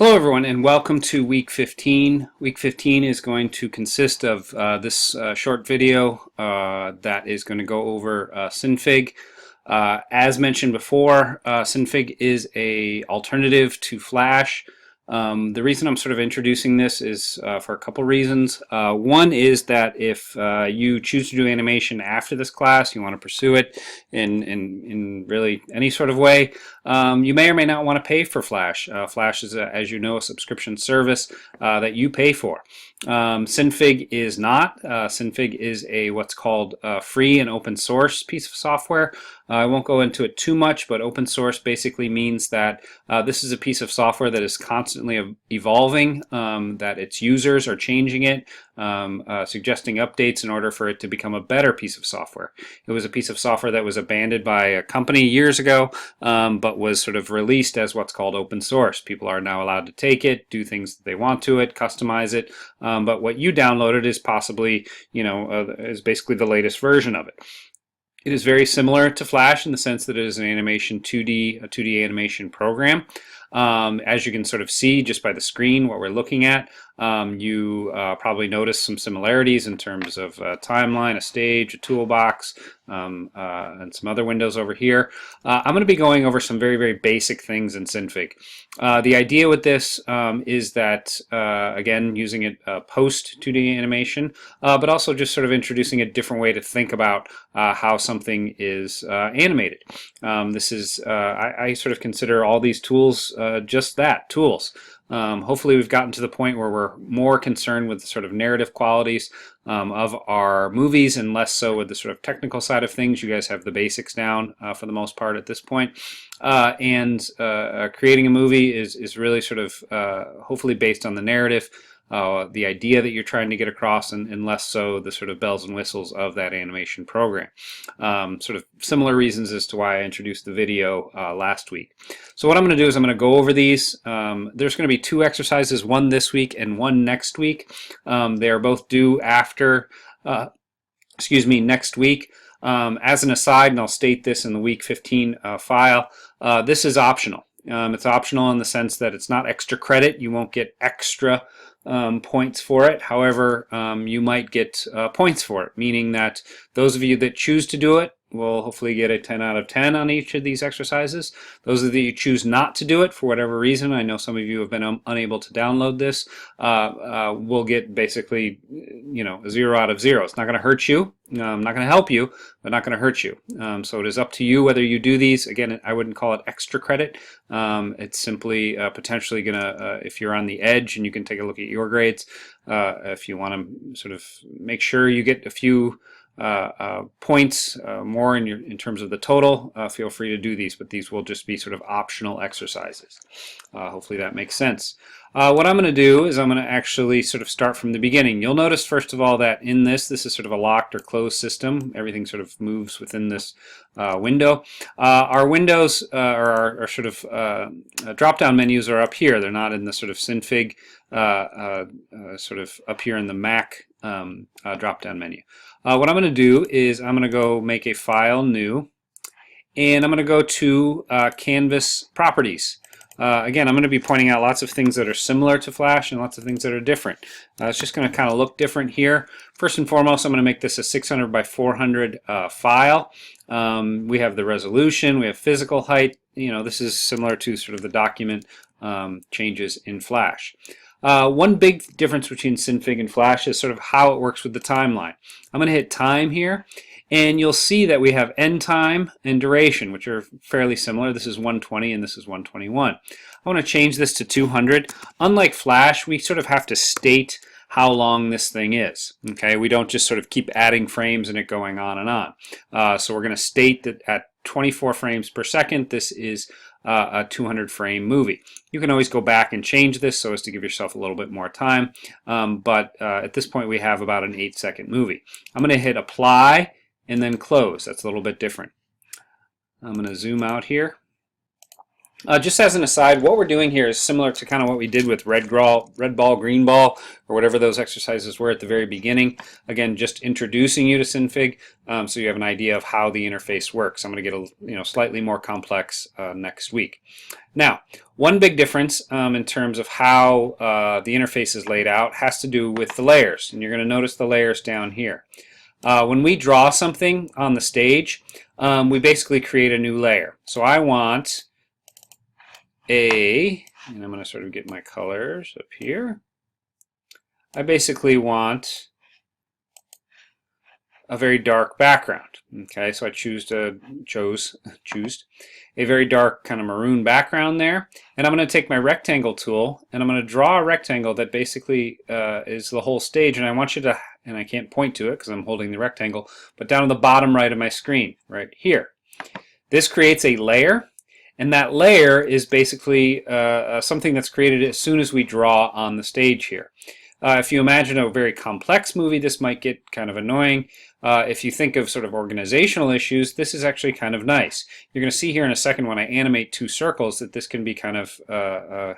Hello everyone and welcome to week 15. Week 15 is going to consist of this short video that is going to go over Synfig. As mentioned before, Synfig is an alternative to Flash. The reason I'm sort of introducing this is for a couple reasons. One is that if you choose to do animation after this class, you want to pursue it in really any sort of way, you may or may not want to pay for Flash. Flash is, as you know, a subscription service that you pay for. Synfig is not. Synfig is a what's called free and open source piece of software. I won't go into it too much, but open source basically means that this is a piece of software that is constantly evolving, that its users are changing it, suggesting updates in order for it to become a better piece of software. It was a piece of software that was abandoned by a company years ago, but was sort of released as what's called open source. People are now allowed to take it, do things that they want to it, customize it, but what you downloaded is possibly, is basically the latest version of it. It is very similar to Flash in the sense that it is an animation 2D, a 2D animation program. As you can sort of see just by the screen what we're looking at, you probably notice some similarities in terms of a timeline, a stage, a toolbox, and some other windows over here. I'm going to be going over some very, very basic things in Synfig. The idea with this is that, again, using it post 2D animation, but also just sort of introducing a different way to think about how something is animated. I sort of consider all these tools just that, tools. Hopefully we've gotten to the point where we're more concerned with the sort of narrative qualities of our movies and less so with the sort of technical side of things. You guys have the basics down for the most part at this point. Creating a movie is really sort of hopefully based on the narrative, the idea that you're trying to get across, and less so the sort of bells and whistles of that animation program. Sort of similar reasons as to why I introduced the video last week. So what I'm going to do is I'm going to go over these. There's going to be two exercises, one this week and one next week. They are both due after, next week. As an aside, and I'll state this in the week 15 file, this is optional. It's optional in the sense that it's not extra credit. You won't get extra points for it. However, you might get points for it, meaning that those of you that choose to do it will hopefully get a 10 out of 10 on each of these exercises. Those of you who choose not to do it for whatever reason, I know some of you have been unable to download this, will get basically, a 0 out of 0. It's not going to hurt you. I'm not going to help you, but not going to hurt you. So it is up to you whether you do these. Again, I wouldn't call it extra credit. It's simply potentially going to, if you're on the edge and you can take a look at your grades, if you want to sort of make sure you get a few points more in terms of the total, feel free to do these, but these will just be sort of optional exercises. Hopefully that makes sense. What I'm going to do is I'm going to actually sort of start from the beginning. You'll notice first of all that in this is sort of a locked or closed system. Everything sort of moves within this window. Our windows or our sort of drop-down menus are up here. They're not in the sort of Synfig sort of up here in the Mac drop-down menu. What I'm going to do is I'm going to go make a file new, and I'm going to go to Canvas Properties. Again, I'm going to be pointing out lots of things that are similar to Flash and lots of things that are different. It's just going to kind of look different here. First and foremost, I'm going to make this a 600 by 400 file. We have the resolution, we have physical height. This is similar to sort of the document changes in Flash. One big difference between Synfig and Flash is sort of how it works with the timeline. I'm going to hit time here, and you'll see that we have end time and duration, which are fairly similar. This is 120 and this is 121. I want to change this to 200. Unlike Flash, we sort of have to state how long this thing is. Okay, we don't just sort of keep adding frames and it going on and on. So we're going to state that at 24 frames per second, this is a 200 frame movie. You can always go back and change this so as to give yourself a little bit more time, but at this point we have about an 8-second movie. I'm going to hit apply and then close. That's a little bit different. I'm going to zoom out here. Just as an aside, what we're doing here is similar to kind of what we did with red ball, green ball, or whatever those exercises were at the very beginning. Again, just introducing you to Synfig so you have an idea of how the interface works. I'm going to get a slightly more complex next week. Now, one big difference in terms of how the interface is laid out has to do with the layers, and you're going to notice the layers down here. When we draw something on the stage, we basically create a new layer. So I want and I'm going to sort of get my colors up here. I basically want a very dark background. Okay, so I chose a very dark kind of maroon background there, and I'm going to take my rectangle tool and I'm going to draw a rectangle that basically is the whole stage, and I want you to, and I can't point to it because I'm holding the rectangle, but down at the bottom right of my screen, right here. This creates a layer. And that layer is basically something that's created as soon as we draw on the stage here. If you imagine a very complex movie, this might get kind of annoying. If you think of sort of organizational issues, this is actually kind of nice. You're going to see here in a second when I animate two circles that this can be kind of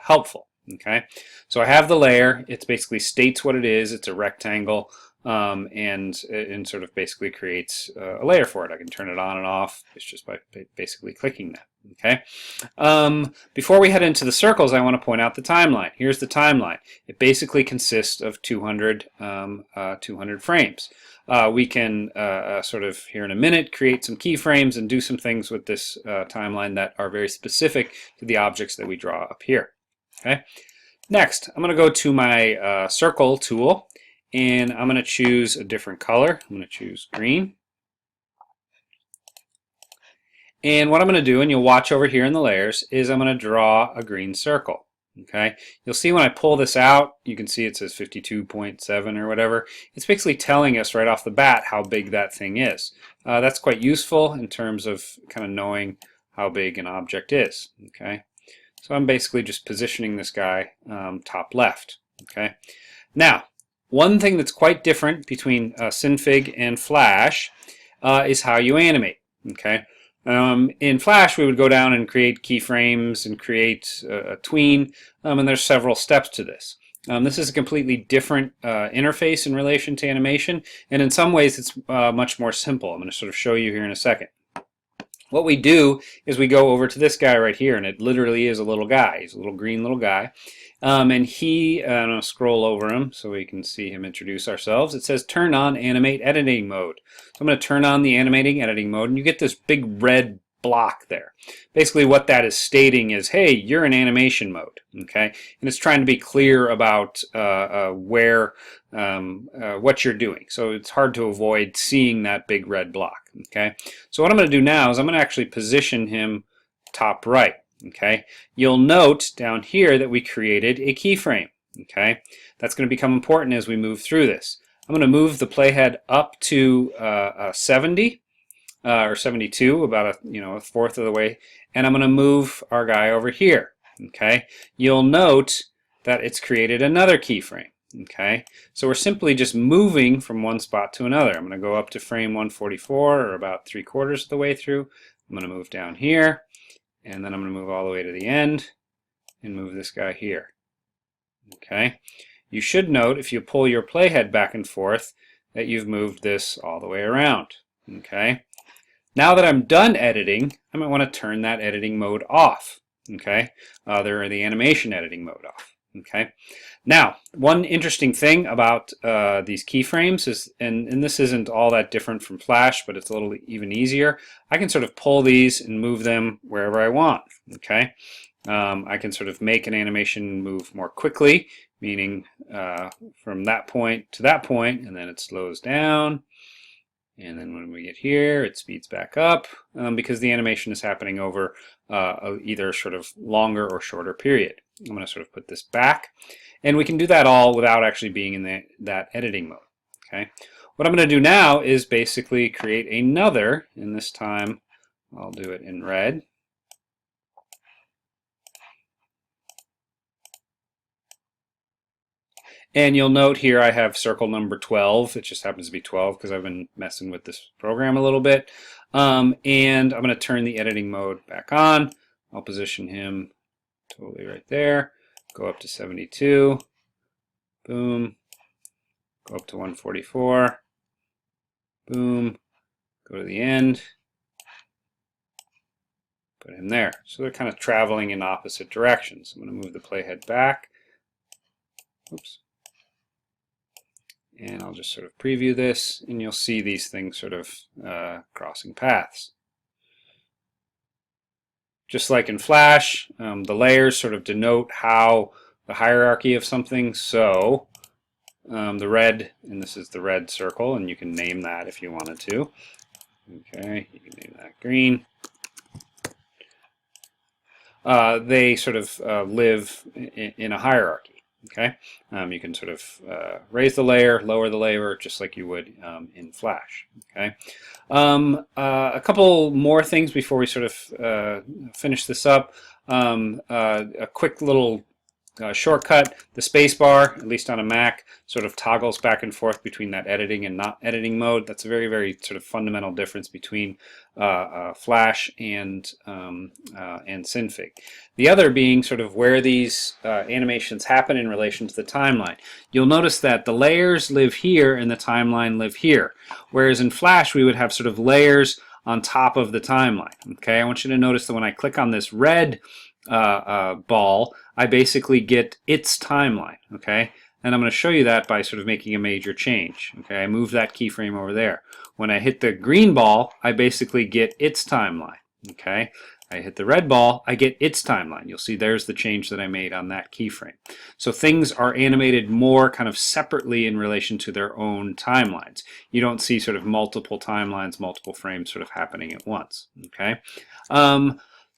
helpful. Okay, so I have the layer. It basically states what it is. It's a rectangle. And sort of basically creates a layer for it. I can turn it on and off. It's just by basically clicking that. Okay. Before we head into the circles, I want to point out the timeline. Here's the timeline. It basically consists of 200 frames. We can sort of here in a minute create some keyframes and do some things with this timeline that are very specific to the objects that we draw up here. Okay. Next, I'm going to go to my circle tool. And I'm going to choose a different color. I'm going to choose green. And what I'm going to do, and you'll watch over here in the layers, is I'm going to draw a green circle. Okay, you'll see when I pull this out, you can see it says 52.7 or whatever. It's basically telling us right off the bat how big that thing is. That's quite useful in terms of kind of knowing how big an object is. Okay, so I'm basically just positioning this guy top left. Okay, now, one thing that's quite different between Synfig and Flash is how you animate. Okay, in Flash we would go down and create keyframes and create a tween, and there's several steps to this. This is a completely different interface in relation to animation, and in some ways it's much more simple. I'm going to sort of show you here in a second. What we do is we go over to this guy right here, and it literally is a little guy. He's a little green little guy. And I'm going to scroll over him so we can see him introduce ourselves. It says turn on animate editing mode. So I'm going to turn on the animating editing mode, and you get this big red block there. Basically what that is stating is, hey, you're in animation mode. Okay, and it's trying to be clear about what you're doing. So it's hard to avoid seeing that big red block. Okay, so what I'm going to do now is I'm going to actually position him top right. Okay, you'll note down here that we created a keyframe. Okay, that's going to become important as we move through this. I'm going to move the playhead up to 70 or 72, about a fourth of the way, and I'm going to move our guy over here. Okay, you'll note that it's created another keyframe. Okay, so we're simply just moving from one spot to another. I'm going to go up to frame 144, or about 3/4 of the way through. I'm going to move down here. And then I'm going to move all the way to the end and move this guy here. Okay. You should note if you pull your playhead back and forth that you've moved this all the way around. Okay. Now that I'm done editing, I might want to turn that editing mode off. Okay. The animation editing mode off. Okay. Now, one interesting thing about these keyframes is, and this isn't all that different from Flash, but it's a little even easier. I can sort of pull these and move them wherever I want. Okay, I can sort of make an animation move more quickly, meaning from that point to that point, and then it slows down. And then when we get here, it speeds back up because the animation is happening over either sort of longer or shorter period. I'm going to sort of put this back. And we can do that all without actually being in that editing mode. Okay. What I'm going to do now is basically create another, and this time I'll do it in red. And you'll note here I have circle number 12. It just happens to be 12 because I've been messing with this program a little bit. And I'm going to turn the editing mode back on. I'll position him totally right there. Go up to 72. Boom. Go up to 144. Boom. Go to the end. Put him there. So they're kind of traveling in opposite directions. I'm going to move the playhead back. Oops. And I'll just sort of preview this, and you'll see these things sort of crossing paths. Just like in Flash, the layers sort of denote how the hierarchy of something. So the red, and this is the red circle, and you can name that if you wanted to. Okay, you can name that green. They sort of live in a hierarchy. Okay, you can sort of raise the layer, lower the layer, just like you would in Flash. Okay, a couple more things before we sort of finish this up. A quick little shortcut: the space bar, at least on a Mac, sort of toggles back and forth between that editing and not editing mode. That's a very, very sort of fundamental difference between Flash and Synfig. The other being sort of where these animations happen in relation to the timeline. You'll notice that the layers live here and the timeline live here, whereas in Flash we would have sort of layers on top of the timeline. Okay, I want you to notice that when I click on this red ball, I basically get its timeline. Okay, and I'm going to show you that by sort of making a major change. Okay, I move that keyframe over there. When I hit the green ball, I basically get its timeline. Okay, I hit the red ball, I get its timeline. You'll see there's the change that I made on that keyframe. So things are animated more kind of separately in relation to their own timelines. You don't see sort of multiple timelines, multiple frames sort of happening at once. Okay.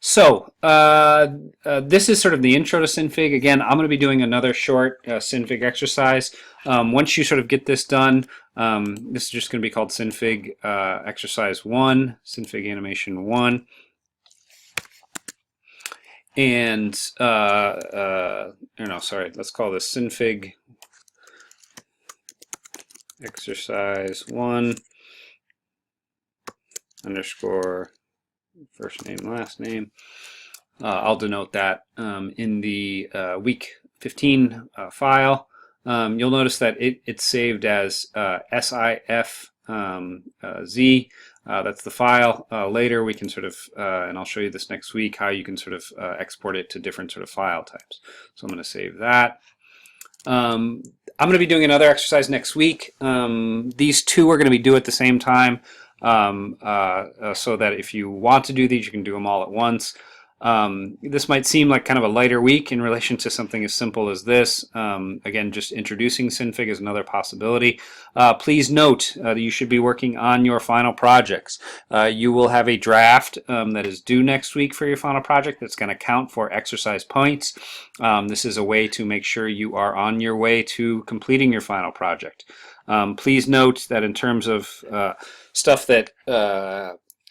This is sort of the intro to Synfig. Again, I'm going to be doing another short Synfig exercise. Once you sort of get this done, this is just going to be called Synfig Exercise 1, Synfig Animation 1. And, sorry, let's call this Synfig Exercise 1 underscore first name, last name. I'll denote that in the week 15 file. You'll notice that it's saved as SIFZ. That's the file. Later we can sort of, and I'll show you this next week, how you can sort of export it to different sort of file types. So I'm going to save that. I'm going to be doing another exercise next week. These two are going to be due at the same time. So that if you want to do these, you can do them all at once. This might seem like kind of a lighter week in relation to something as simple as this. Again, just introducing Synfig is another possibility. Please note that you should be working on your final projects. You will have a draft that is due next week for your final project that's going to count for exercise points. This is a way to make sure you are on your way to completing your final project. Please note that in terms of stuff that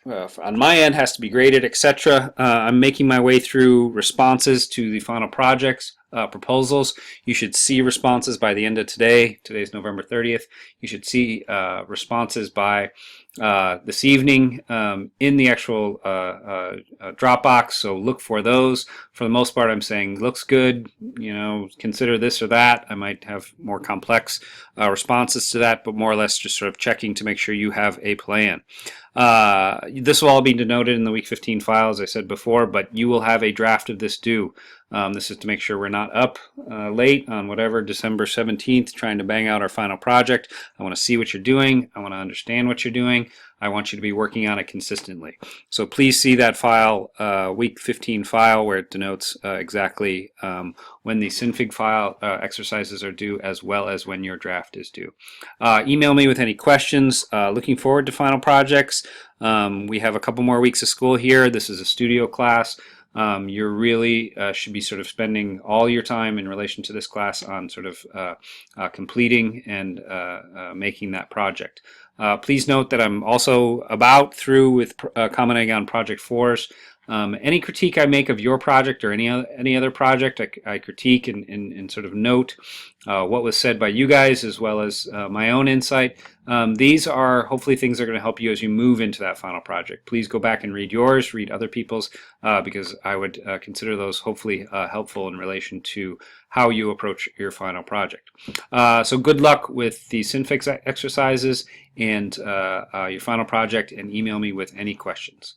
on my end has to be graded, etc. I'm making my way through responses to the final projects proposals. You should see responses by the end of today. Today's November 30th. You should see responses by this evening in the actual Dropbox, so look for those. For the most part, I'm saying looks good, consider this or that. I might have more complex responses to that, but more or less just sort of checking to make sure you have a plan. This will all be denoted in the week 15 file, as I said before, but you will have a draft of this due. This is to make sure we're not up late on whatever December 17th trying to bang out our final project. I want to see what you're doing. I want to understand what you're doing. I want you to be working on it consistently. So please see that file, week 15 file, where it denotes exactly when the Synfig file exercises are due, as well as when your draft is due. Email me with any questions. Looking forward to final projects. We have a couple more weeks of school here. This is a studio class. You really should be sort of spending all your time in relation to this class on sort of completing and making that project. Please note that I'm also about through with commenting on Project 4's Any critique I make of your project or any other project, I critique and sort of note what was said by you guys as well as my own insight. These are hopefully things that are going to help you as you move into that final project. Please go back and read yours, read other people's, because I would consider those hopefully helpful in relation to how you approach your final project. So good luck with the Synfig exercises and your final project, and email me with any questions.